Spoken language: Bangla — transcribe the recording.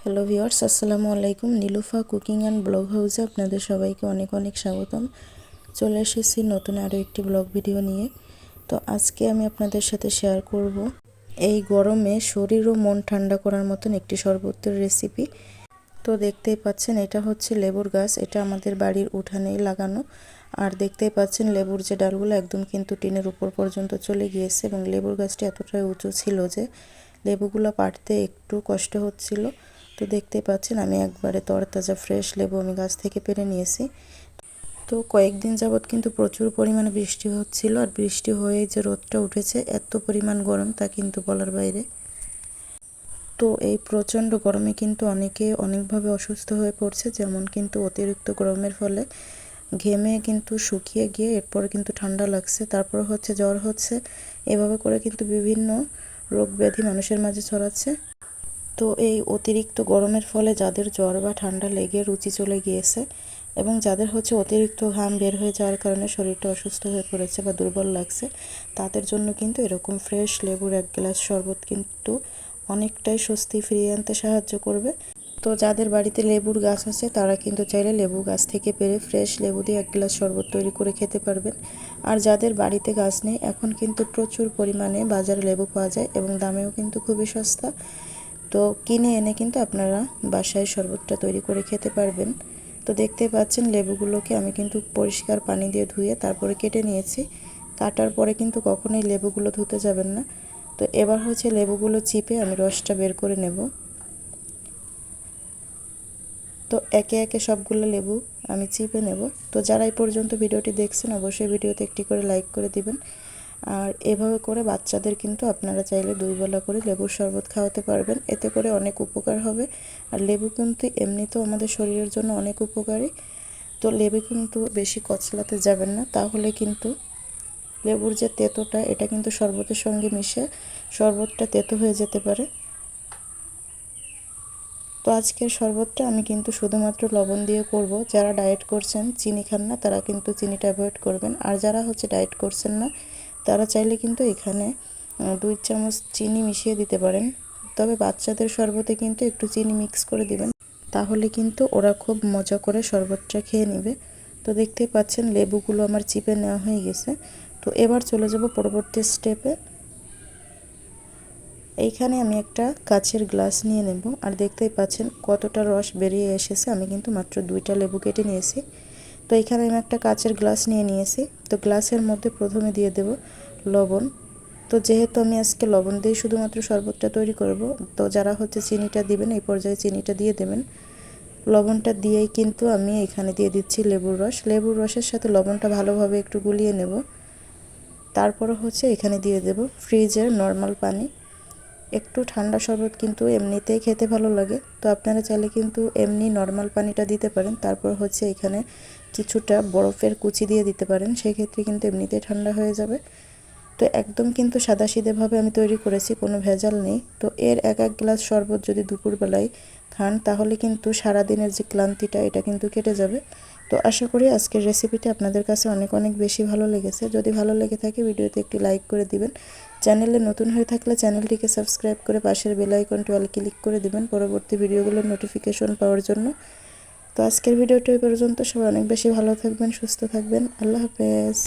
হ্যালো ভিউয়ার্স, আসসালামু আলাইকুম। নীলুফা কুকিং অ্যান্ড ব্লগ হাউসে আপনাদের সবাইকে অনেক অনেক স্বাগতম। চলে এসেছি নতুন আরও একটি ব্লগ ভিডিও নিয়ে। তো আজকে আমি আপনাদের সাথে শেয়ার করব এই গরমে শরীর ও মন ঠান্ডা করার মতন একটি শরবতের রেসিপি। তো দেখতেই পাচ্ছেন এটা হচ্ছে লেবুর গাছ। এটা আমাদের বাড়ির উঠানেই লাগানো। আর দেখতেই পাচ্ছেন লেবুর যে ডালগুলো একদম কিন্তু টিনের উপর পর্যন্ত চলে গিয়েছে এবং লেবুর গাছটি এতটাই উঁচু ছিল যে লেবুগুলো পাড়তে একটু কষ্ট হচ্ছিল। তো দেখতেই পাচ্ছেন আমি একবারে তরতাজা ফ্রেশ লেবু আমি গাছ থেকে পেড়ে নিয়েছি। তো কয়েকদিন যাবৎ কিন্তু প্রচুর পরিমাণে বৃষ্টি হচ্ছিল, আর বৃষ্টি হয়ে যে রোদটা উঠেছে এত পরিমাণ গরম তা কিন্তু বলার বাইরে। তো এই প্রচণ্ড গরমে কিন্তু অনেকে অনেকভাবে অসুস্থ হয়ে পড়ছে, যেমন কিন্তু অতিরিক্ত গরমের ফলে ঘেমে কিন্তু শুকিয়ে গিয়ে এরপর কিন্তু ঠান্ডা লাগছে, তারপর হচ্ছে জ্বর হচ্ছে, এভাবে করে কিন্তু বিভিন্ন রোগ ব্যাধি মানুষের মাঝে ছড়াচ্ছে। তো এই অতিরিক্ত গরমের ফলে যাদের জ্বর বা ঠান্ডা লেগে রুচি চলে গিয়েছে এবং যাদের হচ্ছে অতিরিক্ত ঘাম বের হয়ে যাওয়ার কারণে শরীরটা অসুস্থ হয়ে পড়েছে বা দুর্বল লাগছে, তাদের জন্য কিন্তু এরকম ফ্রেশ লেবুর এক গ্লাস শরবত কিন্তু অনেকটাই স্বস্তি ফিরিয়ে আনতে সাহায্য করবে। তো যাদের বাড়িতে লেবুর গাছ আছে তারা কিন্তু চাইলে লেবু গাছ থেকে পেড়ে ফ্রেশ লেবু দিয়ে এক গ্লাস শরবত তৈরি করে খেতে পারবেন। আর যাদের বাড়িতে গাছ নেই, এখন কিন্তু প্রচুর পরিমাণে বাজারে লেবু পাওয়া যায় এবং দামেও কিন্তু খুবই সস্তা। তো কিনে এনে কিন্তু আপনারা বাসায় শরবতটা তৈরি করে খেতে পারবেন। তো দেখতে পাচ্ছেন লেবুগুলোকে আমি কিন্তু পরিষ্কার পানি দিয়ে ধুয়ে তারপরে কেটে নিয়েছি। কাটার পরে কিন্তু কখনোই লেবুগুলো ধুতে যাবেন না। তো এবার হচ্ছে লেবুগুলো চিপে আমি রসটা বের করে নেব। তো একে একে সবগুলো লেবু আমি চিপে নেব। তো যারা এই পর্যন্ত ভিডিওটি দেখছেন অবশ্যই ভিডিওতে একটি করে লাইক করে দিবেন। আর এভাবে করে বাচ্চাদের কিন্তু আপনারা চাইলে 2 বেলা করে লেবুর শরবত খাওয়াতে পারবেন, এতে করে অনেক উপকার হবে। আর লেবু কিন্তু এমনিতেও আমাদের শরীরের জন্য অনেক উপকারী। তো লেবু কিন্তু বেশি কচলাতে যাবেন না, তাহলে কিন্তু লেবুর যে তেতোটা এটা কিন্তু শরবতের সঙ্গে মিশে শরবতটা তেতো হয়ে যেতে পারে। তো আজকের শরবতটা আমি কিন্তু শুধুমাত্র লবণ দিয়ে করব। যারা ডায়েট করছেন, চিনি খান না, তারা কিন্তু চিনিটা অ্যাভয়েড করবেন। আর যারা হচ্ছে ডায়েট করছেন না তারা চাইলে কিন্তু এখানে 2 চামচ চিনি মিশিয়ে দিতে পারেন। তবে বাচ্চাদের শরবতে কিন্তু একটু চিনি মিক্স করে দিবেন, তাহলে কিন্তু ওরা খুব মজা করে শরবতটা খেয়ে নেবে। তো দেখতেই পাচ্ছেন লেবুগুলো আমার চিপে নেওয়া হয়ে গেছে। তো এবার চলে যাব পরবর্তী স্টেপে। এইখানে আমি একটা কাচের গ্লাস নিয়ে নেব, আর দেখতেই পাচ্ছেন কতটা রস বেরিয়ে এসেছে। আমি কিন্তু মাত্র 2টা লেবু কেটে নিয়েছি। তো এখানে আমি একটা কাচের গ্লাস নিয়ে নিয়েছি। তো গ্লাসের মধ্যে প্রথমে দিয়ে দেব লবণ। তো যেহেতু আমি আজকে লবণ দিয়ে শুধুমাত্র শরবতটা তৈরি করব, তো যারা হচ্ছে চিনিটা দিবেন এই পর্যায়ে চিনিটা দিয়ে দেবেন। লবণটা দিয়েই কিন্তু আমি এখানে দিয়ে দিচ্ছি লেবুর রস। লেবুর রসের সাথে লবণটা ভালোভাবে একটু গুলিয়ে নেব। তারপরে হচ্ছে এখানে দিয়ে দেব ফ্রিজের নর্মাল পানি। একটু ঠান্ডা শরবত কিন্তু এমনিতেই খেতে ভালো লাগে, তো আপনারা চাইলে কিন্তু এমনি নর্মাল পানিটা দিতে পারেন। তারপর হচ্ছে এখানে কিছুটা বরফের কুচি দিয়ে দিতে পারেন, সেক্ষেত্রে কিন্তু এমনিতেই ঠান্ডা হয়ে যাবে। তো একদম কিন্তু সাদাসিধেভাবে আমি তৈরি করেছি, কোনো ভেজাল নেই। তো এর এক গ্লাস শরবত যদি দুপুরবেলায় খান তাহলে কিন্তু সারাদিনের যে ক্লান্তিটা এটা কিন্তু কেটে যাবে। তো আশা করি আজকের রেসিপিটি আপনাদের কাছে অনেক অনেক বেশি ভালো লেগেছে। যদি ভালো লেগে থাকে ভিডিওতে একটি লাইক করে দিবেন। চ্যানেলে নতুন হয়ে থাকলে চ্যানেলটিকে সাবস্ক্রাইব করে পাশের বেল আইকনটি অল ক্লিক করে দিবেন পরবর্তী ভিডিওগুলোর নোটিফিকেশন পাওয়ার জন্য। তো আজকের ভিডিওটি এই পর্যন্ত। সবাই অনেক বেশি ভালো থাকবেন, সুস্থ থাকবেন। আল্লাহ হাফেজ।